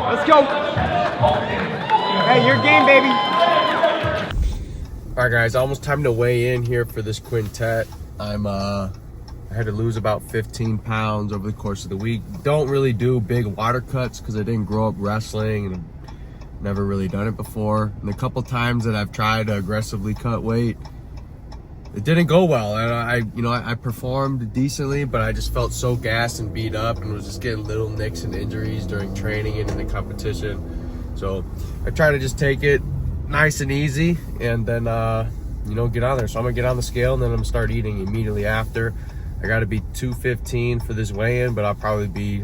Let's go. Hey, your game, baby. All right, guys, almost time to weigh in here for this quintet. I had to lose about 15 pounds over the course of the week. Don't really do big water cuts because I didn't grow up wrestling and I've never really done it before. And a couple times that I've tried to aggressively cut weight, it didn't go well. And I performed decently, but I just felt so gassed and beat up and was just getting little nicks and injuries during training and in the competition. So I try to just take it nice and easy and then, get on there. So I'm gonna get on the scale and then I'm gonna start eating immediately after. I gotta be 215 for this weigh-in, but I'll probably be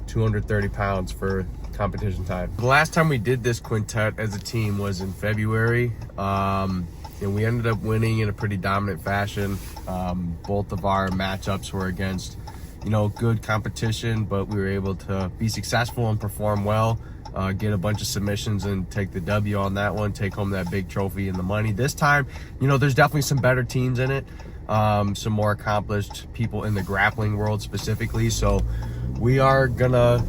230 pounds for competition time. The last time we did this quintet as a team was in February. And we ended up winning in a pretty dominant fashion. Both of our matchups were against, good competition, but we were able to be successful and perform well, get a bunch of submissions and take the W on that one, take home that big trophy and the money. This time, there's definitely some better teams in it, some more accomplished people in the grappling world specifically. So we are gonna,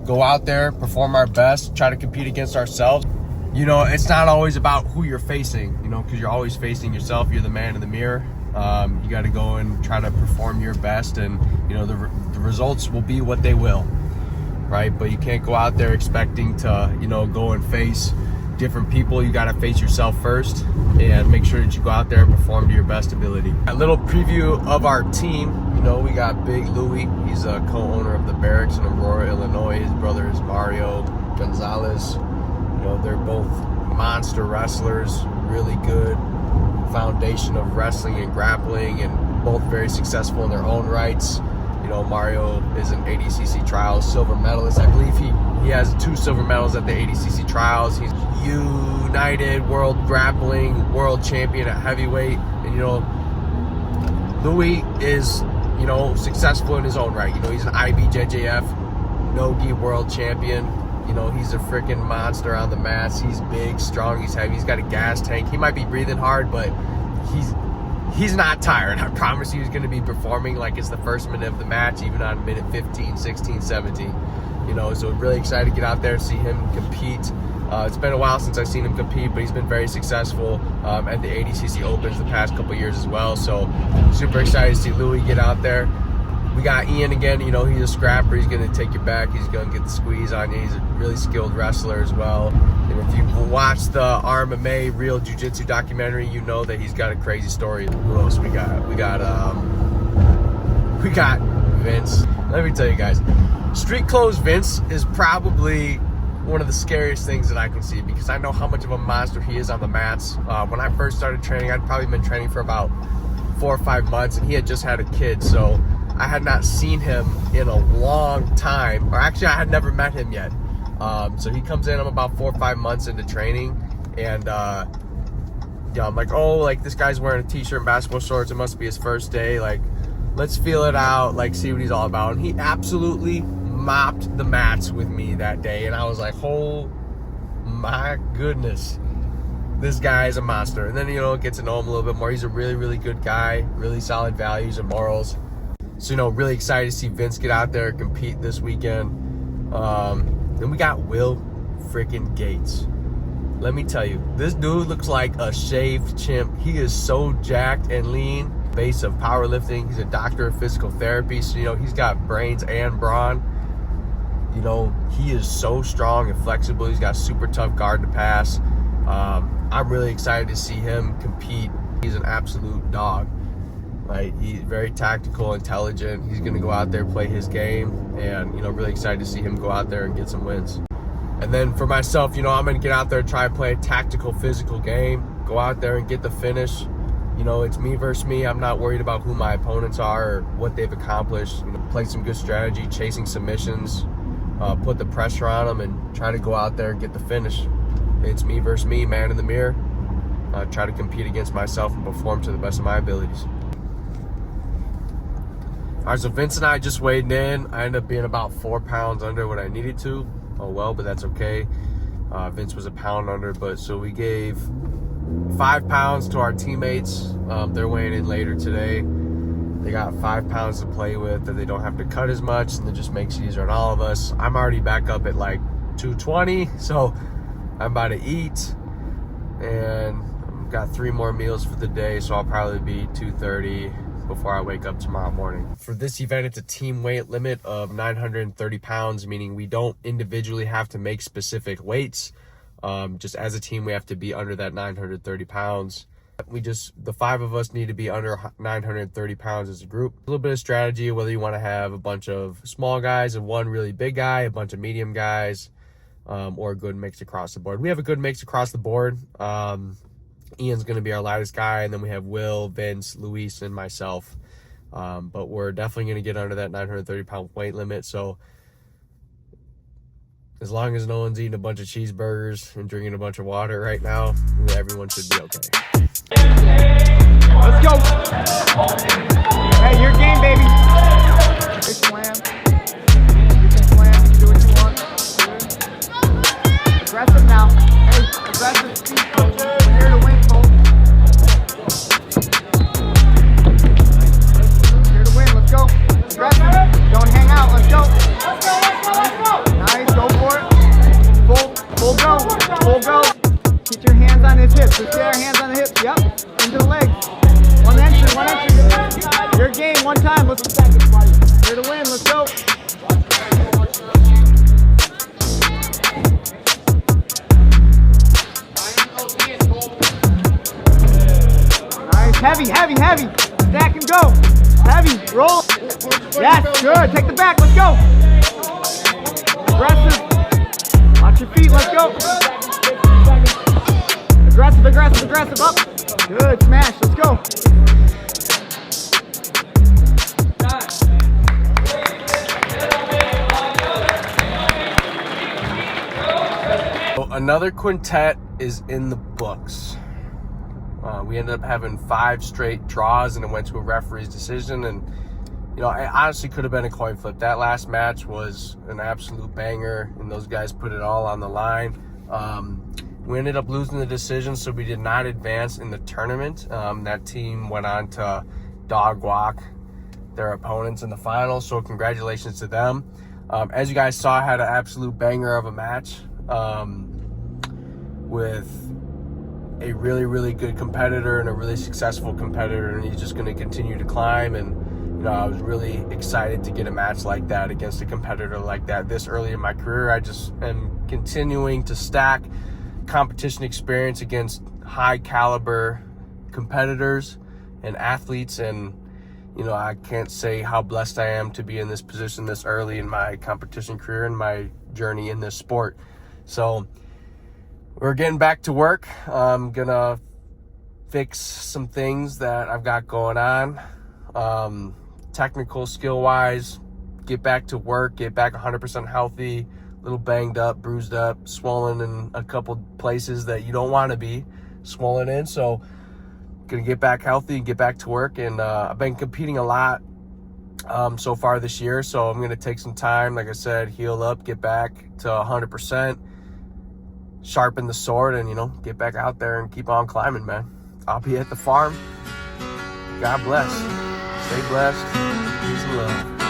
go out there, perform our best, try to compete against ourselves. It's not always about who you're facing, because you're always facing yourself. You're the man in the mirror. You got to go and try to perform your best, and, the results will be what they will, right? But you can't go out there expecting to, go and face different people. You got to face yourself first and make sure that you go out there and perform to your best ability. A little preview of our team. We got Big Louie. He's a co-owner of the Barracks in Aurora, Illinois. His brother is Mario Gonzalez. They're both monster wrestlers, really good foundation of wrestling and grappling, and both very successful in their own rights. Mario is an ADCC trials silver medalist. I believe he has 2 silver medals at the ADCC trials. He's United World Grappling World Champion at heavyweight. And, Louis is, successful in his own right. He's an IBJJF No-Gi World Champion. He's a freaking monster on the mats. He's big, strong, he's heavy, he's got a gas tank. He might be breathing hard, but he's not tired. I promise you he's going to be performing like it's the first minute of the match, even on minute 15, 16, 17. So really excited to get out there and see him compete. It's been a while since I've seen him compete, but he's been very successful at the ADCC Opens the past couple years as well. So super excited to see Louis get out there. We got Ian again, he's a scrapper. He's going to take you back. He's going to get the squeeze on you. He's a really skilled wrestler as well. And if you've watched the RMMA Real Jiu-Jitsu documentary, you know that he's got a crazy story. Who else we got? We got Vince. Let me tell you guys, street clothes Vince is probably one of the scariest things that I can see, because I know how much of a monster he is on the mats. When I first started training, I'd probably been training for about 4 or 5 months, and he had just had a kid. So I had not seen him in a long time, or actually I had never met him yet. So he comes in, I'm about 4 or 5 months into training, and I'm like, this guy's wearing a t-shirt and basketball shorts, it must be his first day, let's feel it out, see what he's all about. And he absolutely mopped the mats with me that day, and I was like, oh my goodness, this guy is a monster. And then, get to know him a little bit more. He's a really, really good guy, really solid values and morals. So, really excited to see Vince get out there and compete this weekend. Then we got Will freaking Gates. Let me tell you, this dude looks like a shaved chimp. He is so jacked and lean. Base of powerlifting. He's a doctor of physical therapy. So, he's got brains and brawn. He is so strong and flexible. He's got super tough guard to pass. I'm really excited to see him compete. He's an absolute dog. He's very tactical, intelligent. He's going to go out there, play his game, and, really excited to see him go out there and get some wins. And then for myself, I'm going to get out there and try and play a tactical, physical game, go out there and get the finish. It's me versus me. I'm not worried about who my opponents are or what they've accomplished. Play some good strategy, chasing submissions, put the pressure on them, and try to go out there and get the finish. It's me versus me, man in the mirror. Try to compete against myself and perform to the best of my abilities. All right, so Vince and I just weighed in. I ended up being about 4 pounds under what I needed to. Oh well, but that's okay. Vince was a pound under, but so we gave 5 pounds to our teammates. They're weighing in later today. They got 5 pounds to play with, that they don't have to cut as much, and it just makes it easier on all of us. I'm already back up at like 220, so I'm about to eat, and I've got 3 more meals for the day, so I'll probably be 230 before I wake up tomorrow morning. For this event, it's a team weight limit of 930 pounds, meaning we don't individually have to make specific weights. Just as a team, we have to be under that 930 pounds. The 5 of us need to be under 930 pounds as a group. A little bit of strategy, whether you want to have a bunch of small guys and 1 really big guy, a bunch of medium guys, or a good mix across the board. We have a good mix across the board. Ian's going to be our lightest guy, and then we have Will, Vince, Luis, and myself. But we're definitely going to get under that 930 pound weight limit. So as long as no one's eating a bunch of cheeseburgers and drinking a bunch of water right now, everyone should be okay. Let's go. Hey, your game, baby. Big slam. You can slam. You can do what you want. Good. Aggressive now. Hey, aggressive. We're here to win, Cole. Here to win. Let's go. Aggressive. Don't hang out. Let's go. Let's go. Nice. Go for it. Full go. Full go. Get your hands on his hips. Let's get our hands on the hips. Yep. Into the legs. One entry. Your game. One time. Let's here to win. Let's go. Nice. Heavy. Stack and go. Heavy. Roll. Yes. Good. Take the back. Let's go. Aggressive. Watch your feet. Let's go. Aggressive, up. Good, smash, let's go. So another quintet is in the books. We ended up having 5 straight draws, and it went to a referee's decision, and it honestly could have been a coin flip. That last match was an absolute banger, and those guys put it all on the line. We ended up losing the decision, so we did not advance in the tournament. That team went on to dog walk their opponents in the finals, so congratulations to them. As you guys saw, I had an absolute banger of a match with a really, really good competitor and a really successful competitor, and he's just going to continue to climb. And I was really excited to get a match like that against a competitor like that this early in my career. I just am continuing to stack competition experience against high caliber competitors and athletes, and I can't say how blessed I am to be in this position this early in my competition career and my journey in this sport. So we're getting back to work. I'm gonna fix some things that I've got going on, technical skill wise, get back to work, get back 100% healthy. Little banged up, bruised up, swollen in a couple places that you don't want to be swollen in. So gonna get back healthy and get back to work. And I've been competing a lot so far this year, so I'm gonna take some time, like I said, heal up, get back to 100%, sharpen the sword, and get back out there and keep on climbing, man. I'll be at the farm. God bless. Stay blessed. Peace and love.